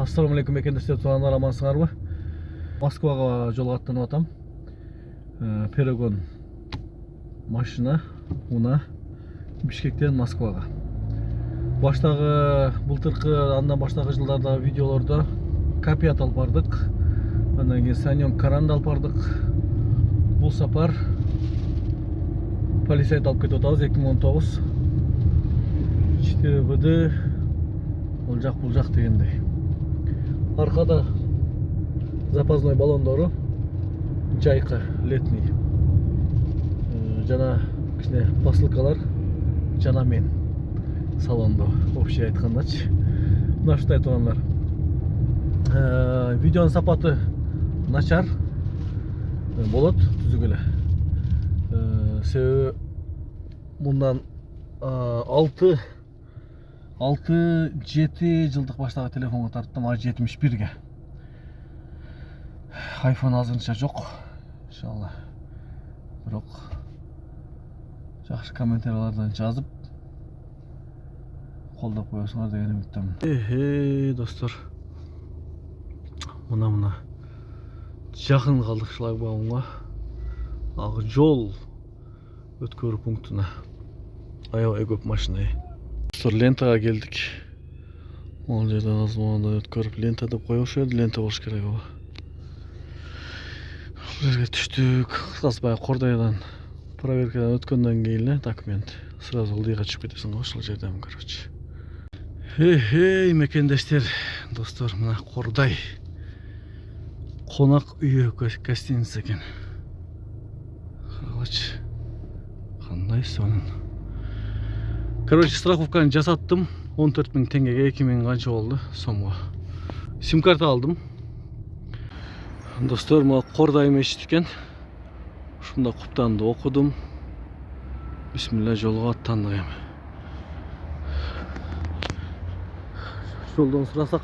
Ассаламу алейкум мекендештер, туғандар амансыңарбы? Москваға жолға аттанып атам. Перегон машина уна Бишкектен Москваға. Баштағы былтыркы андан баштагы жылдарда видеолордо Капиат алып бардык. Андан кийин Саньон Каранды алып бардык. Бул сапар полицейді алып кетип атабыз 2019. 4ВД ол жақ бұл жақ дегендей. Арқада запасной баллондору жайкы летний. Жана кичине посылкалар жана мен салондо общий айткандачы. Мына ушундай туугандар. Видеонун сапаты начар болот түзүк эле. Себеби мындан 6-7 жылдык баштагы телефонго тарттым, A71ге. iPhone азырынча жок, иншалла. Бирок жакшы комментариялардан жазып колдоп коесуңар деген үмүттөмүн. Достор, мына жакын калдык шлагбаумга, ак жол өткөрүү пунктуна. Аябай көп машина. Достор, лентага келдик. Могул жерден азмандан өткөрүп лента деп коюшу еді, лента болуш керек ау. Ушул жерге түштүк. Кыскасы баягы Кордайдан проверкадан өткөндөн кийин документ сразу ылдыйга чыгып кетесиң го, ошол жерден, короче. Мекендештер, достор, мына Кордай конак үйү гостиница экен. Карачы. Кандай сонун. Короче, страховканы жасаттым. 14 000 теңгеге, 2000 канча болду сомго. Сим карта алдым. Достор, мына Кордай мешіт екен. Ушунда куптанды окудум. Бисмилла, жолго аттандык эми. Жолдон сурасак,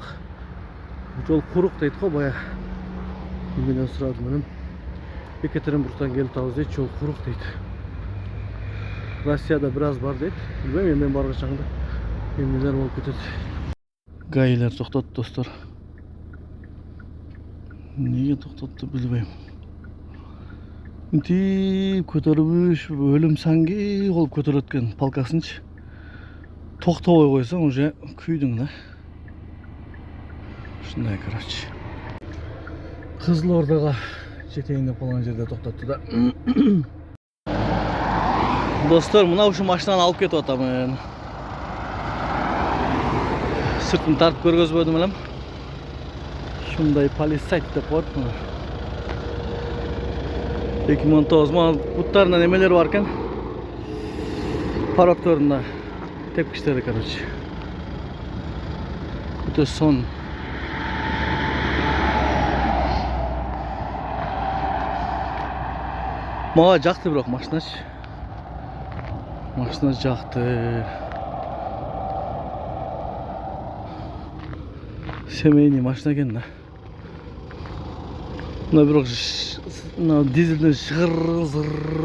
жол курук дейт го, бая. Менен сурадым менен. Екатеринбургтан келип атабыз дейт, жол курук дейт. Россияда бираз бар дейт. Билбейм, мен баргачаңда эмнелер болуп кетет. Гаилер токтотtu, достор. Неге токтотtu билбейм. Мынтип көтөрүп, өлүм саңги болуп көтөрөт экен палкасынчы. Токтобой койсоң уже күйдүң да. Ушундай, короче. Кызылордага жетейин деп калган жерде токтотту да. Достор, мына ушу машинаны алып кетип атамын. Сыртын тартып көргөзбөдүм элем. Ушундай полисайт деп коет. 2019 мына буттарында немелер бар экен. Парокторунда тепкичтери, короче. Өтө сон. Мага жакты бирок машиначы. Машина жакты. Семейный машина экен да. Мына бирок дизелден шыр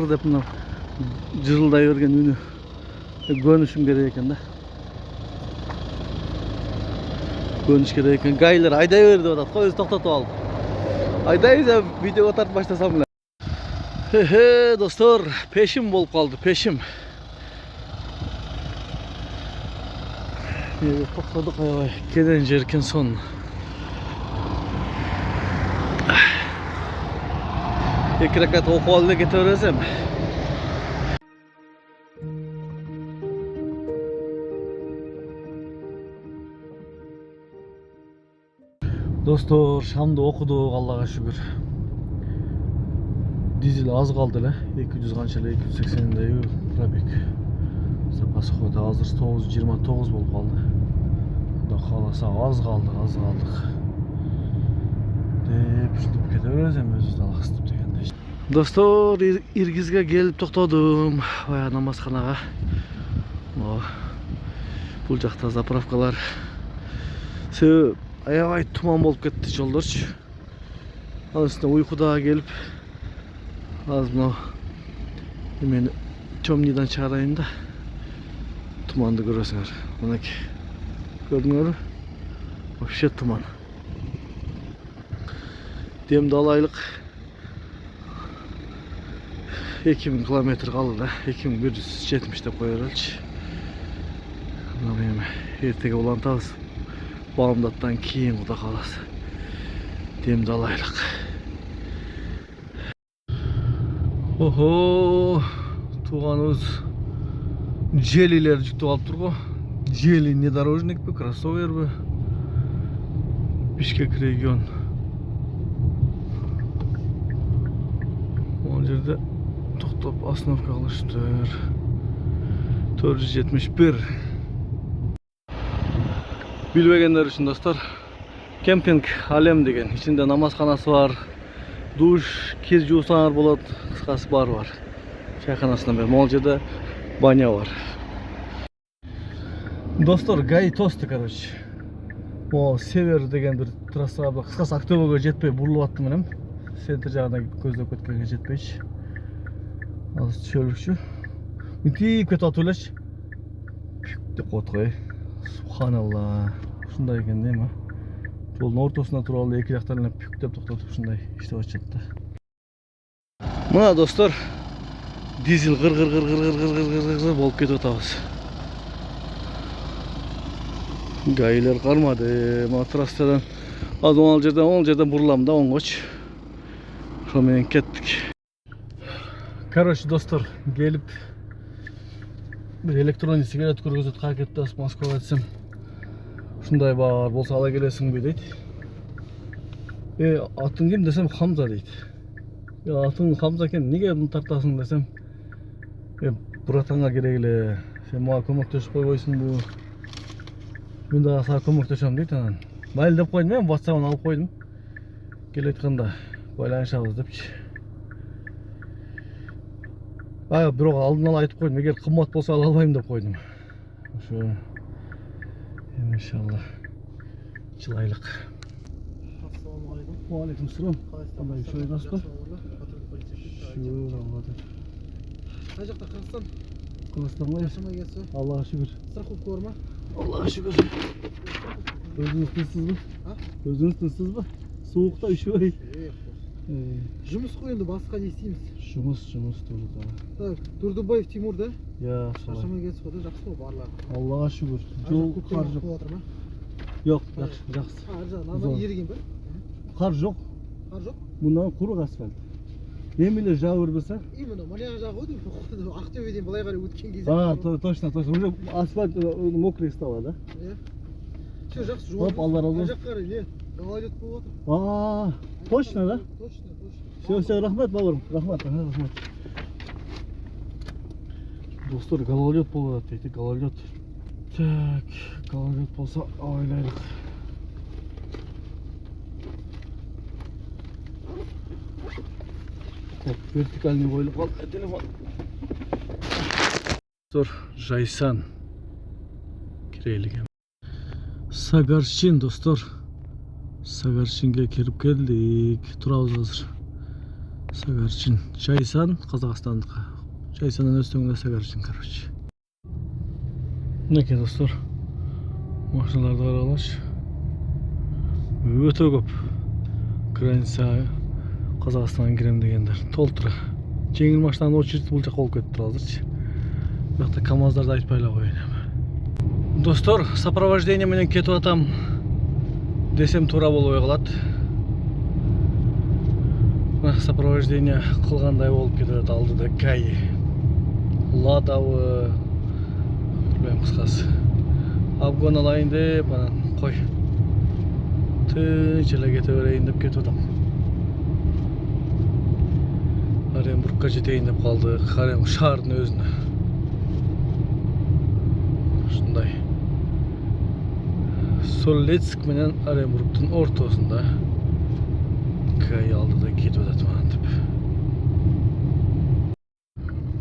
деп мына жырылдай берген үнү көнүшүм керек экен да. Көнүш керек экен. Гайлер айдай бер деп атат го, өзү токтотуп алып. Айдайбыз, видеого тартып баштасам эле. Достор, пешим болуп калды, пешим. Токтодук, аябай кеден жер экен сон. Эки ракат окуп алып эле кете бересем. Достор, шамды окудук, Аллага шүгүр. Дизель аз калды эле, 200 канча эле, 280 пробег. Запас ходу азыр 929 болуп калды. Кудай кааласа аз калдык. Деп ушинтип кете беребиз эми, өзүбүз алаксытып дегендей. Достор, Иргизге келип токтодум, баягы намазканага. Бул жакта заправкалар. Себеби аябай туман болуп кетти жолдорчу. Ал үстүнө уйкуда келип, аз мына эмени темныйдан чыгарайын да. Туманды көрөсүңөр. Мынакей. Көрдүңөрбү? Вообще туман. Demdi alaylık. 2000 kilometre kaldı da 2170 de koyarız. Anlamayayım. Ertege olan tağız. Bağımdattan keyin o da kalas. Demdi alaylık. Oho, tuğanız jeliler жүктеп алып тұр ғой. Жели внедорожник бе, кроссовер бе? Бишкек регион. Ол жерде тоқтап остановка қылыштыр. 471. Bilmegендер үшін достар, кемпинг алем деген. İçinde намазханасы бар, душ, кез жуусаңар болот, кыскасы бар. Чайханасынан бери. Ол жерде баня бар. Достар, Гаи тосты, короче. О, север деген бір трассаға бар. Кыскасы Ақтөбөгө жетпей бурулуп аттым менен. Центр жагына көздөп кеткенге жетпейчи. Азыр чөлүкчү. Мынтип кетип атып элечи. Деп коет го. Субханалла. Ушундай экен дейм, жолдун ортосуна туруп алып эки жактан эле пүк деп токтотуп ушундай иштеп атышат да. Мына достор, дизель гыр болуп кетип атабыз. Гаилер кармады. Мына трассадан азыр ол жерден бурулам да оңгочу. Ошо менен кеттик. Короче, достор, келип бир электронный сигарет көргөзөт, кайра кетип Москвага десем. Ушундай бар болсо ала келесиңби дейт. Атың ким десем, Хамза дейт. Атың Хамза экен, эмнеге муну тартасың десем, братаңга керек эле, сен мага көмөктөшүп койбойсуңбу? Мен дагы сага көмөктөшөм дейт анан. Майыл деп койдум, мен WhatsApp-ын алып койдум. Келе айтканда байланышабыз депчи. Бирок алдын ала айтып койдум, эгер кымбат болсо ала албайм деп койдум. Ошо иншалла чылайлык. Assalomu alaykum. Wa alaykum assalom. Qanday ishlayapsiz? Qay yoqda Qirg'iziston? Qirg'izistonga Yaxshimi kelsa? Allohga shukr. Страховка bormi? Allohga shukr. O'zingiz tinchsizmi? Ha? O'zingiz tinchsizmi? Sovuqda üşübey. Жұмыс қой енді, басқа не істейміз? Жұмыс турда. Так, Турдубаев Тимур да? Я, Шаршамай келіп қойды, жақсы ғой барлығы. Allohga shukr. Жол қар жоқ. Жоқ, жақсы. Ар жағы нормально еріген ба? Қар жоқ. Қар жоқ? Мындан құрақ асфальт. Емеле жауыр болса? Именно, мына жағы ғой деймін. Ақтөбеден былай қарай өткен кезде. Точно. Уже асфальт мокрый стало, да? Иә. Все, жақсы жуа. Хоп, Алла разы болсын. Ар жаққа қарай, не? Гололед болып отыр. Точно, да? Точно. Все, рахмет, бауырым. Рахмет. Достар, гололед болып жатыр дейді, гололед. Так, гололед болса ойлайлық. Хоп, вертикальный қойылып қалды телефон. Достар, Жайсан киреліген. Сагарчин, достар. Сагарчинге кирип келдик. Турабыз азыр. Сагарчин. Жайсан, Казакстандыкы. Жайсандан өстөңгө Сагарчин, короче. Мынакей, достар. Машиналарды карагылачы. Өтө көп. Граница Казакстанга кирем дегендер. Толтура. Жеңил машинанын очередь бул жака болуп кетиптир азырчы. Бияқта КамАЗдарды айтпай эле коеюн. Достар, сопровождение менен кетип атам десем туура болбой калат. Сопровождение кылгандай болуп кетип атат алдыда Гаи. Ладабы, билбейм кыскасы. Обгон алайын деп анан кой. Тынч эле кете берейин деп кетип атам. Оренбургка жетейин деп калдык. Шаардын өзүнө. Ушундай. Солецк менен Оренбургдун ортосунда Гаи алдыда кетип атат мантип.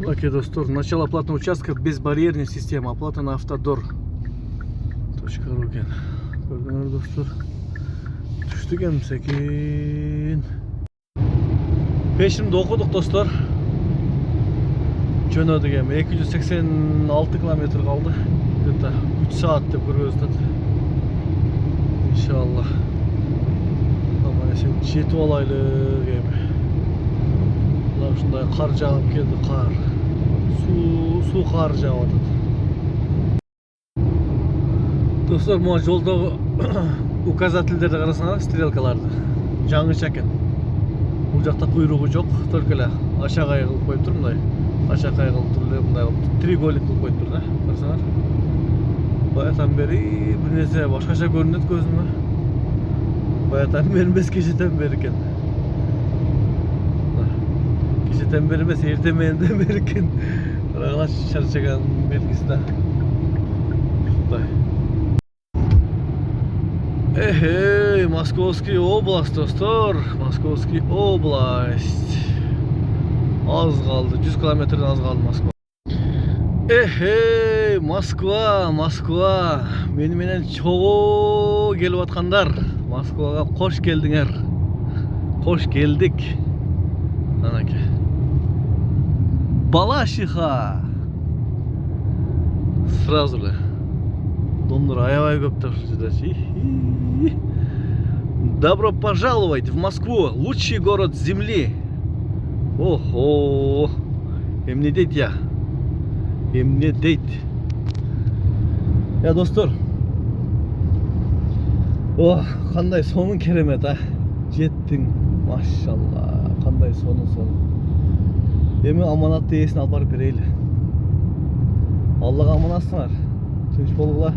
Окей, достор, начало платного участка безбарьерная система, оплата на автодор. .ру экен. Көрдүңөр достор. Түштүк эмсекин. Пешимди окудук, достор. Жөнөдүк эми 286 километр калды. Где-то 3 саат деп көргөзүп атат. Иншалла. Аман эсен Жетіп алайлық эми. Мына ушундай кар жаап келди, кар. Суу кар жаап атат. Достор, мына жолдогу указательдерди карасаңар, стрелкаларды. Жаңыча экен. Бул жакта куйругу жок, только эле ашагай кылып коюптур мындай. Ашакай кылып туруп эле мындай треугольник кылып коюптур да. Карасаңар. Баятан бери бир нерсе башкача көрүнөт көзүмө. Баятан бермес, кечетен бери экен. Кечетен бери эмес, эртеменден бери экен. Карагыла чарчаган белгиси да. Ушундай. Эхей, Московский область, достор. Московский область. Аз калды, 100 километрден аз калды Москва. Эхей, Москва, Москва. Мени менен чогуу келип аткандар. Москвага кош келдиңер. Кош келдик. Анаке. Балашиха. Сразу эле. Домдор аябай көптөр жыдачы. Добро пожаловать в Москву, лучший город земли. Охо. Эмне дейт я? Эмне дейт? Я, достор. О, кандай сонун керемет, а? Жеттиң. Машалла. Кандай сонун. Эми аманатты ээсине алып барып берейли. Аллага аманатсыңар. Тынч болгула.